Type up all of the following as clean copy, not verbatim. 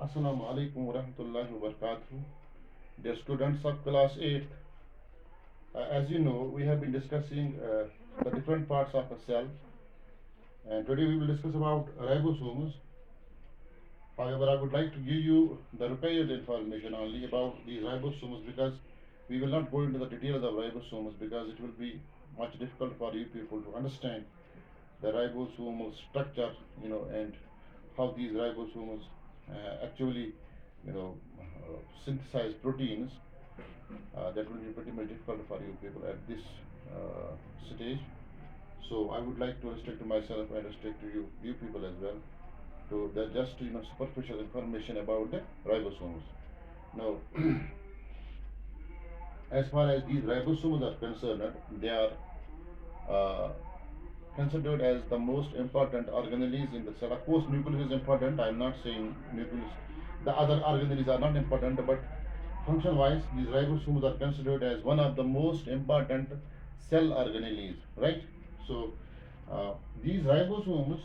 Assalamu alaikum wa rahmatullahi wa barakatuh. Dear students of class 8th, as you know, we have been discussing the different parts of a cell, and today we will discuss about ribosomes. However, I would like to give you the required information only about these ribosomes because we will not go into the details of ribosomes because it will be much difficult for you people to understand the ribosomal structure, and how these ribosomes actually, synthesize proteins. That will be pretty much difficult for you people at this stage. So I would like to restrict myself and restrict you people as well to the just superficial information about the ribosomes. Now, as far as these ribosomes are concerned, they are uh, considered as the most important organelles in the cell. Of course, nucleus is important. I am not saying nucleus. The other organelles are not important, but function-wise, these ribosomes are considered as one of the most important cell organelles, right? So, these ribosomes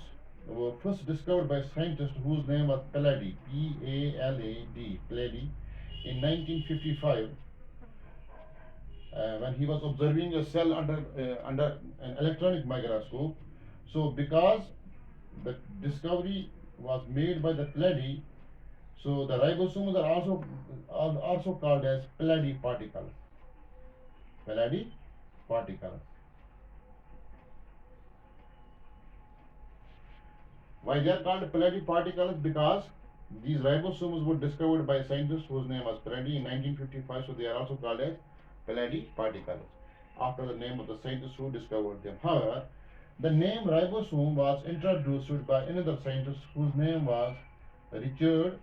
were first discovered by scientists whose name was Palade, P-A-L-A-D, Palade, in 1955 when he was observing a cell under an electronic microscope. So, because the discovery was made by the Palade, so the ribosomes are also called as Palade particles. Palade particles. Why they are called Palade particles? Because these ribosomes were discovered by scientists whose name was Palade in 1955. So they are also called as Palade particles after the name of the scientist who discovered them. However, the name ribosome was introduced by another scientist whose name was Richard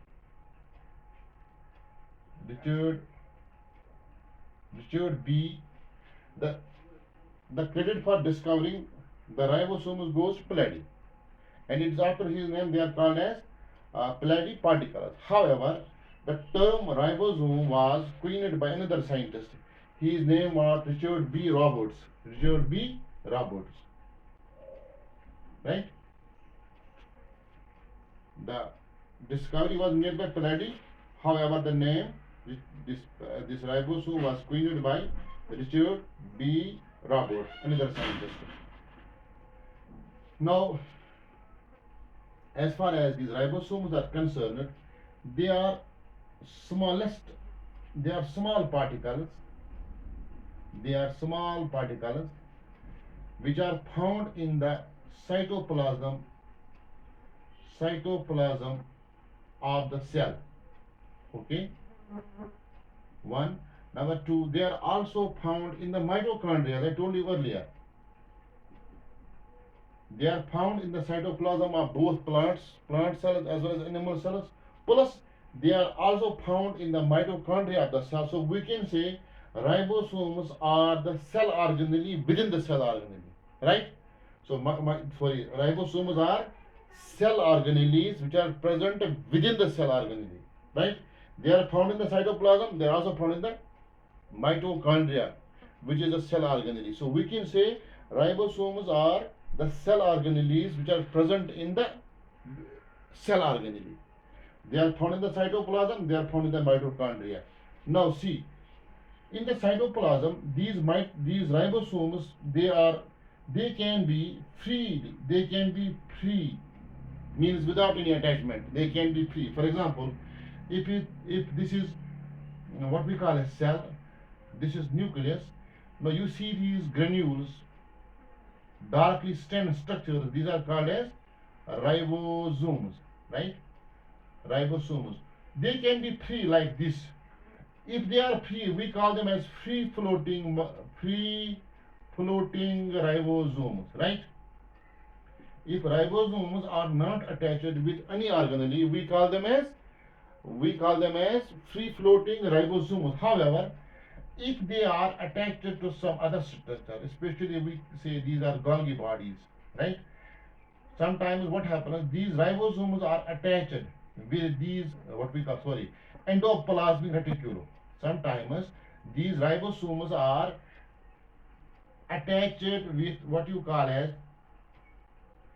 B. The credit for discovering the ribosomes goes to Palade, and it's after his name they are called as Palade particles. However, the term ribosome was coined by another scientist. His name was Richard B. Roberts. Richard B. Roberts. Right? The discovery was made by Palade. However, the name this ribosome was coined by Richard B. Roberts, another scientist. Now, as far as these ribosomes are concerned, they are smallest. They are small particles. They are small particles which are found in the cytoplasm of the cell. Okay. One. Number two, they are also found in the mitochondria, as I told you earlier. They are found in the cytoplasm of both plant cells as well as animal cells. Plus, they are also found in the mitochondria of the cell. So we can say ribosomes are the cell organelle within the cell organelle, right? So ribosomes are cell organelles which are present within the cell organelle, right? They are found in the cytoplasm. They are also found in the mitochondria, which is a cell organelle. So we can say ribosomes are the cell organelles which are present in the cell organelle. They are found in the cytoplasm. They are found in the mitochondria. Now see, in the cytoplasm, these ribosomes they can be free. They can be free, means without any attachment. They can be free. For example, if this is what we call a cell, this is nucleus. Now you see these granules, darkly stained structures. These are called as ribosomes, right? Ribosomes. They can be free like this. If they are free, we call them as free floating ribosomes, right? If ribosomes are not attached with any organelle, we call them as free floating ribosomes. However, if they are attached to some other structure, especially we say these are Golgi bodies, right? Sometimes what happens, these ribosomes are attached with these endoplasmic reticulum. Sometimes these ribosomes are attached with what you call as,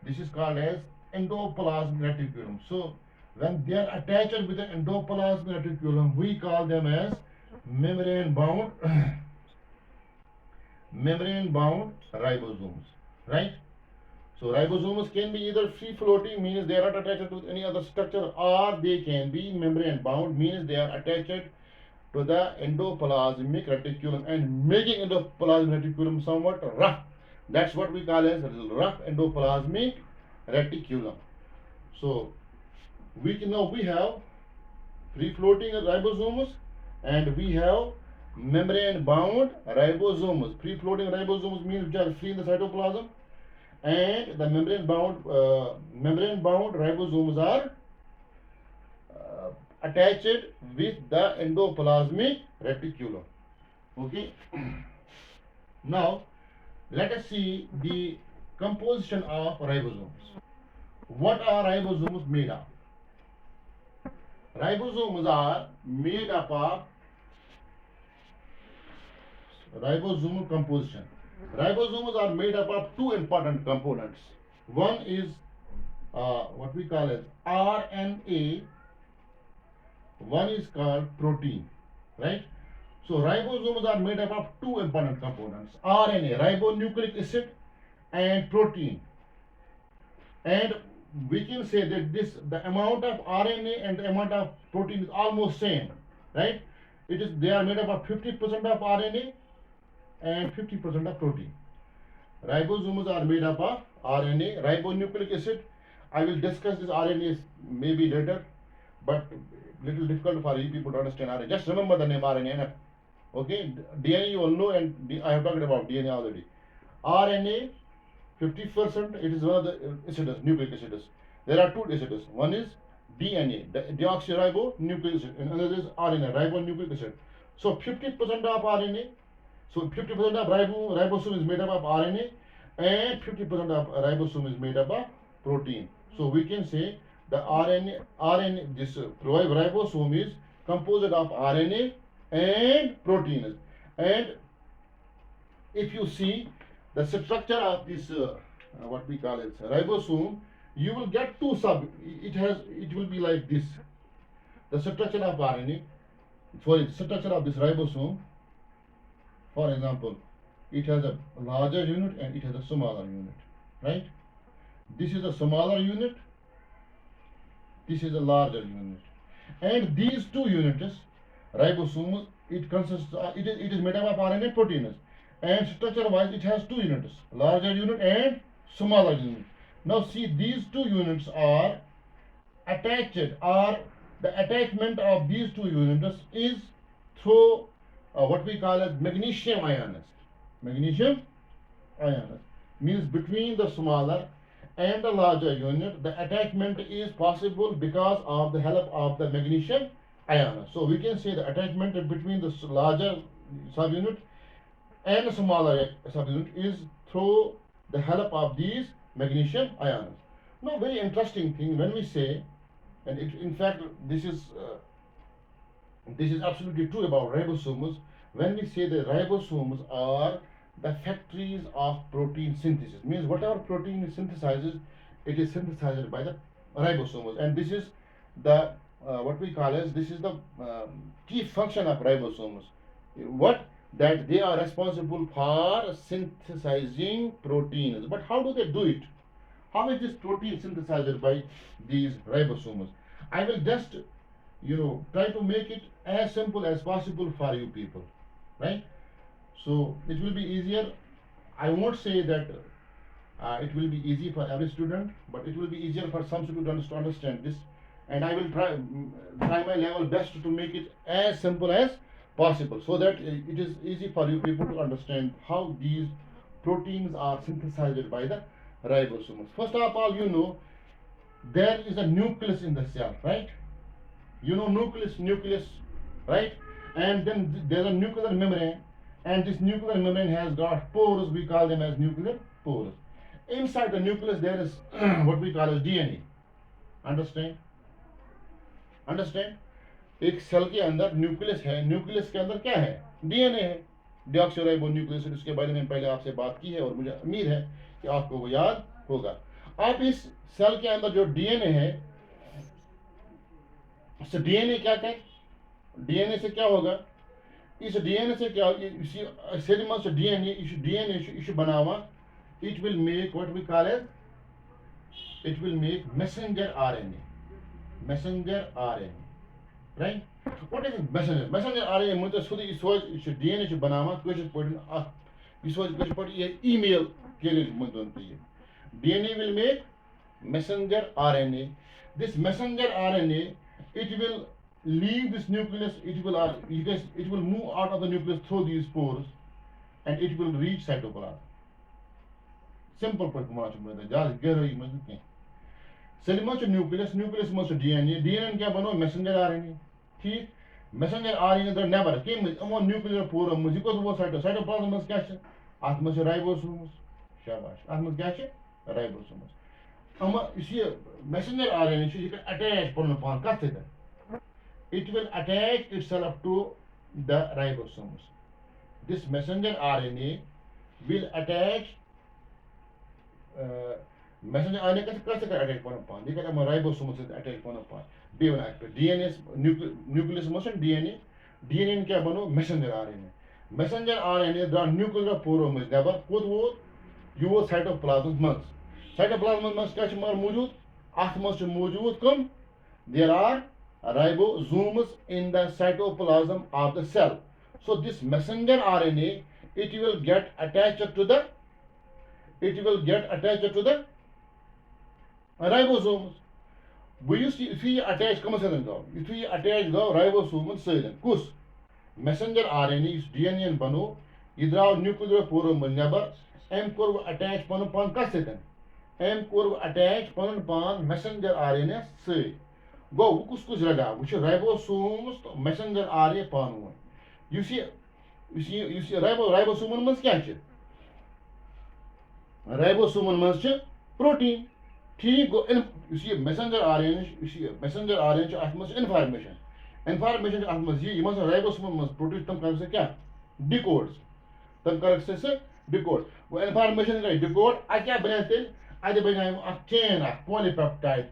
this is called as endoplasmic reticulum. So When they are attached with the endoplasmic reticulum, we call them as membrane bound membrane bound ribosomes, right? So ribosomes can be either free floating, means they are not attached to any other structure, or they can be membrane bound, means they are attached to the endoplasmic reticulum and making endoplasmic reticulum somewhat rough. That's what we call as rough endoplasmic reticulum. So we have free floating ribosomes and we have membrane bound ribosomes. Free floating ribosomes means which are free in the cytoplasm, and the membrane bound ribosomes are attached with the endoplasmic reticulum. Okay. Now let us see the composition of ribosomes. What are ribosomes made of? Ribosomes are made up of ribosomal composition. Ribosomes are made up of two important components. One is what we call as RNA, one is called protein, right? So ribosomes are made up of two important components: RNA, ribonucleic acid, and protein. And we can say that the amount of RNA and the amount of protein is almost same, right? They are made up of 50% of RNA and 50% of protein. Ribosomes are made up of RNA, ribonucleic acid. I will discuss this RNA maybe later, but little difficult for you people to understand RNA. Just remember the name RNA. Okay, DNA you all know, and I have talked about DNA already. RNA 50%, it is one of the acids, nucleic acids. There are two acids. One is DNA, deoxyribonucleic acid, and another is RNA, ribonucleic acid. So 50% of RNA, so 50% of ribosome is made up of RNA, and 50% of ribosome is made up of protein. So we can say the this ribosome is composed of RNA and proteins. And if you see the structure of this what we call it ribosome, you will get two sub. It will be like this. The structure of RNA, sorry, the structure of this ribosome. For example, it has a larger unit and it has a smaller unit, right? This is a smaller unit. This is a larger unit, and these two units, ribosomes, it consists. It is made up of RNA and proteins, and structure-wise, it has two units: larger unit and smaller unit. Now, see, these two units are attached, or the attachment of these two units is through what we call as magnesium ions. Magnesium ions means between the smaller and the larger unit, the attachment is possible because of the help of the magnesium ion. So we can say the attachment between the larger subunit and the smaller subunit is through the help of these magnesium ions. Now, very interesting thing when we say, and in fact, this is absolutely true about ribosomes. When we say that ribosomes are the factories of protein synthesis, means whatever protein is synthesizes, it is synthesized by the ribosomes, and this is the what we call as this is the key function of ribosomes. What? That they are responsible for synthesizing proteins. But how do they do it? How is this protein synthesized by these ribosomes? I will just try to make it as simple as possible for you people, right? So it will be easier. I won't say that it will be easy for every student, but it will be easier for some students to understand this, and I will try my level best to make it as simple as possible, so that it is easy for you people to understand how these proteins are synthesized by the ribosomes. First of all, there is a nucleus in the cell, right? Nucleus, right? And then there's a nuclear membrane, and this nuclear membrane has got pores. We call them as nuclear pores. Inside the nucleus there is what we call as DNA. Understand एक cell के अंदर nucleus है, nucleus के अंदर क्या है? DNA है, deoxyribo nucleus. उसके बारे में पहले आपसे बात की है और मुझे उम्मीद है कि आपको वो याद होगा। अब इस सेल के अंदर जो डीएनए है, इस डीएनए क्या कहे, डीएनए से क्या होगा, इस डीएनए से क्या, इसी सेल मज डीएनए, इस डीएनए बनावा, it will make what we call as, it will make messenger RNA, messenger RNA, right? What is messenger? Messenger RNA मतलब खुद इस डीएनए बनावा कुछ पढ़ इस कुछ पढ़ ये ईमेल के लिए मतलब ये DNA will make messenger RNA. This messenger RNA, it will leave this nucleus, it will move out of the nucleus through these pores and it will reach cytoplasm. Simple performance में ज़्यादा गहराई में नहीं. Cell में nucleus में DNA क्या बनो messenger RNA, ठीक? Messenger RNA the never came among nuclear pore में जिसको वो cytoplasm में क्या है? आत्म से ribosomes, शाबाश. आत्म क्या है? Ribosomes. You see, messenger RNA, you can attach it will attach itself to the ribosomes. This messenger RNA will attach messenger RNA कैसे attach ये कहता है ribosomes से attach DNA nucleus motion DNA क्या बनो messenger RNA. Messenger RNA the nuclear pore में never put वो your cytoplasm months. Cytoplasm में क्या है मौजूद, आठ में मौजूद कम, there are ribosomes in the cytoplasm of the cell. So this messenger RNA, it will get attached to the ribosomes. If we attach ribosomes सैदन कुछ messenger RNA इस DNA बनो इधर nuclear pore में नेबर एम कोर attach पन कस सैदन M core attach पन messenger RNA से गो कुछ रगा वो ribosomes तो messenger RNA पान वो you see ribosome में क्या है, ribosome में protein, ठीक गो you see messenger RNA आत्म information आत्म ये मस ribosome में protein तम कर से क्या decodes तम कर से decode वो information का decode आ क्या बनाते आज बनाए आ chain आ polypeptide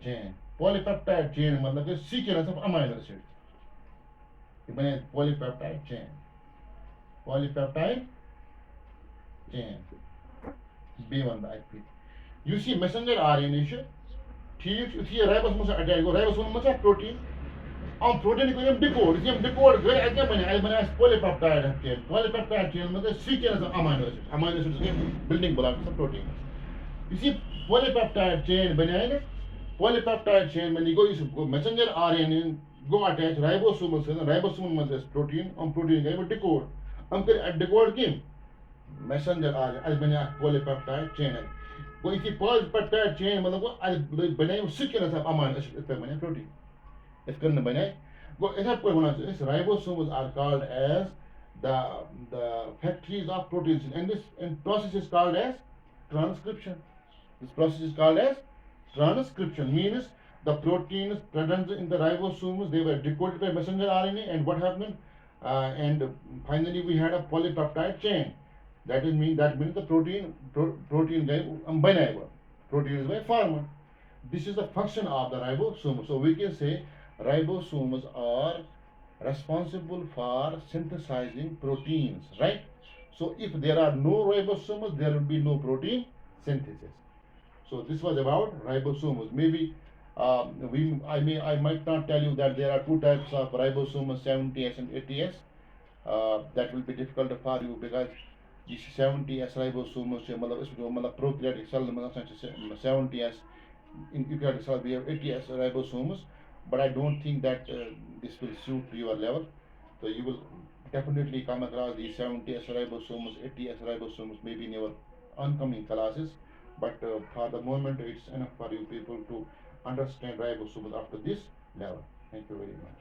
chain मतलब कि sequence of amino acids ये बने polypeptide chain B1 by IP. You see messenger RNA ठीक इसी राइबोसोम से अटैच हो राइबोसोम में प्रोटीन और प्रोटीन को डिकोड गए ऐसे बने पॉलीपेप्टाइड चेन मतलब सीक्वेंस ऑफ अमीनो एसिड्स के बिल्डिंग ब्लॉक्स ऑफ प्रोटीन इसी पॉलीपेप्टाइड चेन बनाए ना पॉलीपेप्टाइड चेन में गो इस मैसेंजर आरएनए गो अटैच राइबोसोम में प्रोटीन और प्रोटीन का डिकोड हम कर डिकोड की मैसेंजर आरएनए बने पॉलीपेप्टाइड चेन वो इसी पॉलीपेप्टाइड चेन मतलब वो बने सीक्वेंस ऑफ अमीनो एसिड्स पे बने प्रोटीन इसका बने वो ऐसा कोई होना चाहिए. These ribosomes are called as the factories of proteins, and this process is called as transcription. This process is called as transcription. Means the proteins present in the ribosomes, they were decoded by messenger RNA, and what happened? And finally we had a polypeptide chain. That means the protein guy protein is by formed. This is the function of the ribosome. So we can say ribosomes are responsible for synthesizing proteins, right? So if there are no ribosomes, there will be no protein synthesis. So this was about ribosomes. Maybe I might not tell you that there are two types of ribosomes, 70S and 80S. That will be difficult for you because this 70S ribosomes मतलब prokaryotic cell 70S, in eukaryotic cell we have 80S ribosomes, but I don't think that this will suit your level. So you will definitely come across these 70S ribosomes, 80S ribosomes maybe in your oncoming classes, but for the moment it's enough for you people to understand ribosomes up to this level. Thank you very much.